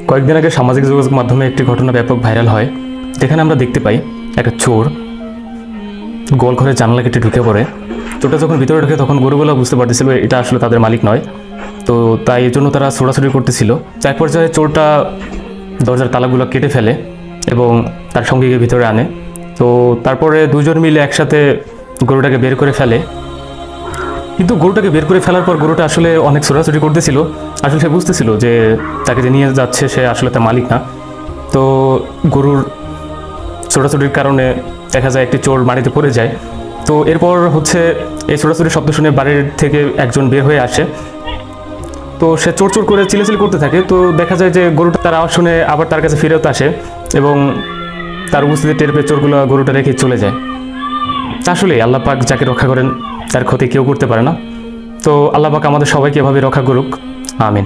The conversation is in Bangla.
কয়েকদিন আগে সামাজিক যোগাযোগ মাধ্যমে একটি ঘটনা ব্যাপক ভাইরাল হয়, যেখানে আমরা দেখতে পাই একটা চোর গোল ঘরে জানালা কেটে ঢুকে পড়ে। চোরটা যখন ভিতরে ঢুকে তখন গরুগুলো বুঝতে পারতেছিল এটা আসলে তাদের মালিক নয়, তো তাই এই জন্য তারা ছোড়াছুড়ি করতেছিল। এক পর্যায়ে চোরটা দরজার তালাগুলো কেটে ফেলে এবং তার সঙ্গীকে ভিতরে আনে। তো তারপরে দুজন মিলে একসাথে গরুটাকে বের করে ফেলে। কিন্তু গরুটাকে বের করে ফেলার পর গরুটা আসলে অনেক ছোড়াছুড়ি করতেছিল। আসলে সে বুঝতেছিল যে তাকে যে নিয়ে যাচ্ছে সে আসলে তার মালিক না। তো গরুর ছোড়াছুটির কারণে দেখা যায় একটি চোর মাটিতে পড়ে যায়। তো এরপর এই ছোড়াছুটির শব্দ শুনে বাড়ির থেকে একজন বের হয়ে আসে। তো সে চোর চোর করে চিল্লাচিল্লি করতে থাকে। তো দেখা যায় যে গরুটা তার আওয়াজ শুনে আবার তার কাছে ফিরত আসে এবং তার উপস্থিতি টের পেয়ে চোরগুলো গরুটা রেখে চলে যায়। আসলে আল্লাহ পাক যাকে রক্ষা করেন তার ক্ষতি কেউ করতে পারে না। তো আল্লাহ পাক আমাদের সবাইকে এভাবে রক্ষা করুক, আমিন।